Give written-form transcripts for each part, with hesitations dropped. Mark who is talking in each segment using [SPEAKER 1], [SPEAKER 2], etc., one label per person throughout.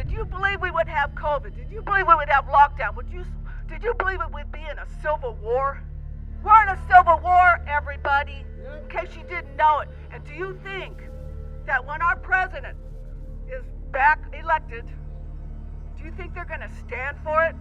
[SPEAKER 1] Did you believe we would have COVID? Did you believe we would have lockdown? Did you believe it would be in a civil war? We're in a civil war, everybody, in case you didn't know it. And do you think that when our president is back elected, do you think they're going to stand for it?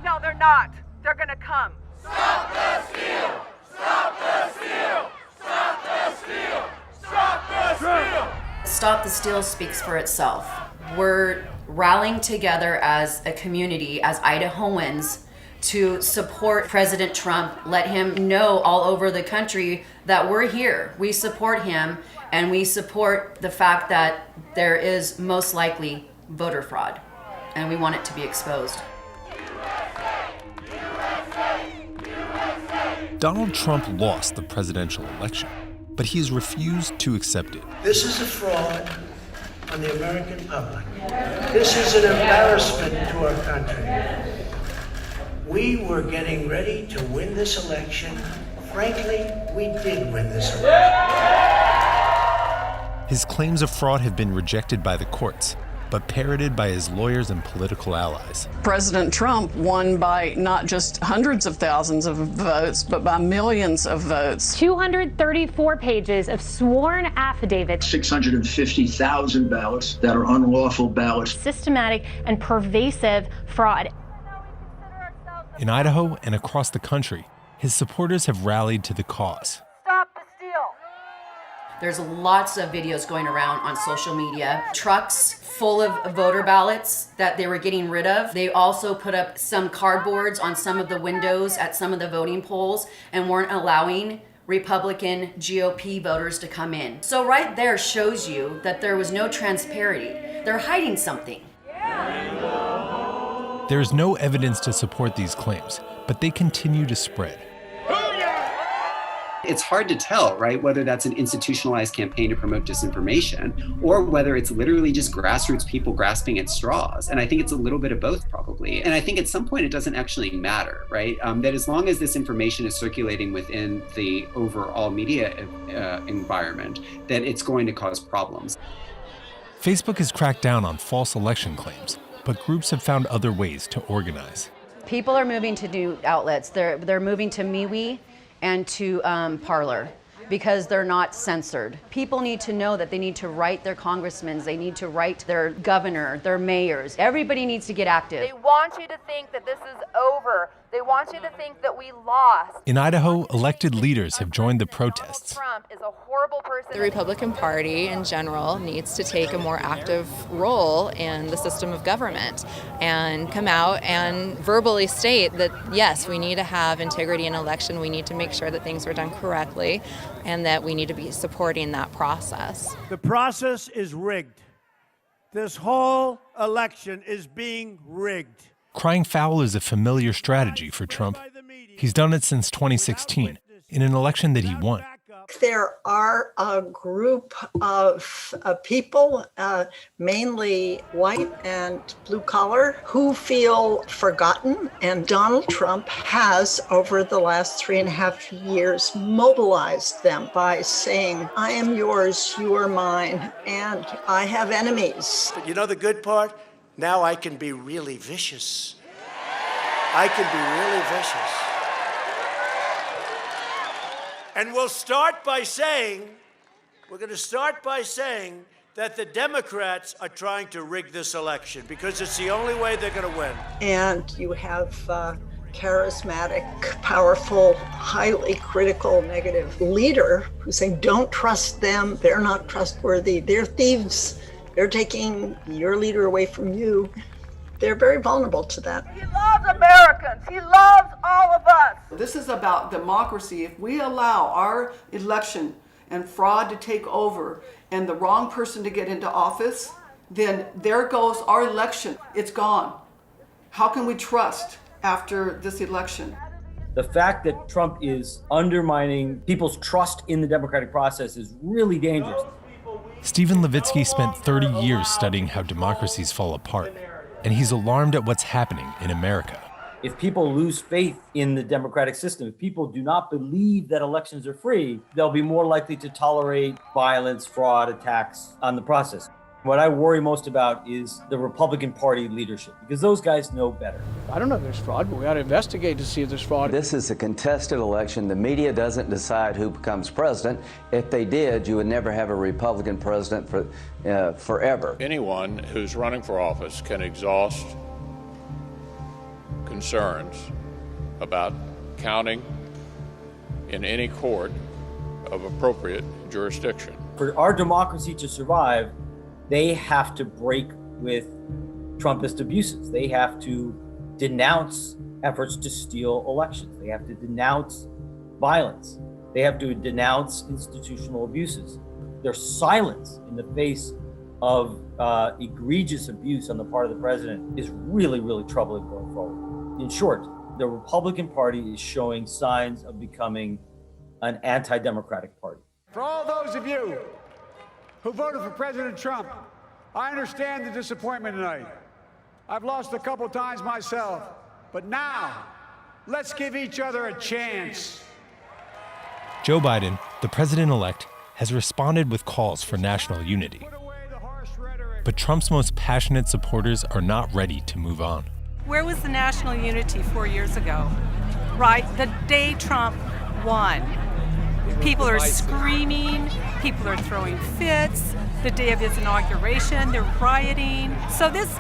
[SPEAKER 1] No, they're not. They're going to come.
[SPEAKER 2] Stop the steal! Stop the steal! Stop the steal! Stop the steal!
[SPEAKER 3] Stop the Steal speaks for itself. We're rallying together as a community, as Idahoans, to support President Trump, let him know all over the country that we're here. We support him, and we support the fact that there is most likely voter fraud, and we want it to be exposed.
[SPEAKER 4] Donald Trump lost the presidential election, but he has refused to accept it.
[SPEAKER 5] This is a fraud on the American public. This is an embarrassment to our country. We were getting ready to win this election. Frankly, we did win this election.
[SPEAKER 4] His claims of fraud have been rejected by the courts, but parroted by his lawyers and political allies.
[SPEAKER 6] President Trump won by not just hundreds of thousands of votes, but by millions of votes.
[SPEAKER 7] 234 pages of sworn affidavits.
[SPEAKER 8] 650,000 ballots that are unlawful ballots.
[SPEAKER 7] Systematic and pervasive fraud.
[SPEAKER 4] In Idaho and across the country, his supporters have rallied to the cause.
[SPEAKER 1] Stop the steal!
[SPEAKER 3] There's lots of videos going around on social media. Trucks full of voter ballots that they were getting rid of. They also put up some cardboards on some of the windows at some of the voting polls and weren't allowing Republican GOP voters to come in. So right there shows you that there was no transparency. They're hiding something.
[SPEAKER 4] There is no evidence to support these claims, but they continue to spread.
[SPEAKER 9] It's hard to tell, right, whether that's an institutionalized campaign to promote disinformation or whether it's literally just grassroots people grasping at straws. And I think it's a little bit of both, probably. And I think at some point it doesn't actually matter, right? That as long as this information is circulating within the overall media environment, that it's going to cause problems.
[SPEAKER 4] Facebook has cracked down on false election claims, but groups have found other ways to organize.
[SPEAKER 3] People are moving to new outlets. They're moving to MeWe and to Parler because they're not censored. People need to know that they need to write their congressmen, they need to write their governor, their mayors. Everybody needs to get active.
[SPEAKER 1] They want you to think that this is over. They want you to think that we lost.
[SPEAKER 4] In Idaho, elected leaders have joined the protests.
[SPEAKER 1] Trump is a horrible person.
[SPEAKER 10] The Republican Party in general needs to take a more active role in the system of government and come out and verbally state that, yes, we need to have integrity in election. We need to make sure that things are done correctly and that we need to be supporting that process.
[SPEAKER 11] The process is rigged. This whole election is being rigged.
[SPEAKER 4] Crying foul is a familiar strategy for Trump. He's done it since 2016, in an election that he won.
[SPEAKER 12] There are a group of people, mainly white and blue collar, who feel forgotten. And Donald Trump has, over the last 3.5 years, mobilized them by saying, I am yours, you are mine, and I have enemies.
[SPEAKER 5] But you know the good part? Now I can be really vicious. I can be really vicious. And we're going to start by saying that the Democrats are trying to rig this election because it's the only way they're going to win.
[SPEAKER 12] And you have charismatic, powerful, highly critical, negative leader who's saying, don't trust them. They're not trustworthy. They're thieves. They're taking your leader away from you. They're very vulnerable to that.
[SPEAKER 1] He loves Americans. He loves all of us.
[SPEAKER 13] This is about democracy. If we allow our election and fraud to take over and the wrong person to get into office, then there goes our election. It's gone. How can we trust after this election?
[SPEAKER 14] The fact that Trump is undermining people's trust in the democratic process is really dangerous.
[SPEAKER 4] Stephen Levitsky spent 30 years studying how democracies fall apart, and he's alarmed at what's happening in America.
[SPEAKER 14] If people lose faith in the democratic system, if people do not believe that elections are free, they'll be more likely to tolerate violence, fraud, attacks on the process. What I worry most about is the Republican Party leadership, because those guys know better.
[SPEAKER 15] I don't know if there's fraud, but we ought to investigate to see if there's fraud.
[SPEAKER 16] This is a contested election. The media doesn't decide who becomes president. If they did, you would never have a Republican president for forever.
[SPEAKER 17] Anyone who's running for office can exhaust concerns about counting in any court of appropriate jurisdiction.
[SPEAKER 14] For our democracy to survive, they have to break with Trumpist abuses. They have to denounce efforts to steal elections. They have to denounce violence. They have to denounce institutional abuses. Their silence in the face of egregious abuse on the part of the president is really, really troubling going forward. In short, the Republican Party is showing signs of becoming an anti-democratic party.
[SPEAKER 11] For all those of you who voted for President Trump, I understand the disappointment tonight. I've lost a couple times myself, but now let's give each other a chance.
[SPEAKER 4] Joe Biden, the president-elect, has responded with calls for national unity. But Trump's most passionate supporters are not ready to move on.
[SPEAKER 18] Where was the national unity 4 years ago? Right? The day Trump won. People are screaming, people are throwing fits. The day of his inauguration, they're rioting. So this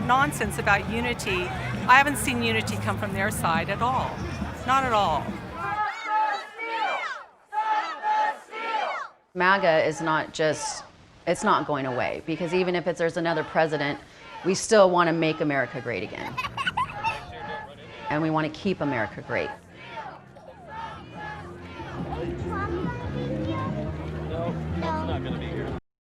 [SPEAKER 18] nonsense about unity, I haven't seen unity come from their side at all. Not at all.
[SPEAKER 3] MAGA is not just, it's not going away, because even if there's another president, we still want to make America great again. And we want to keep America great.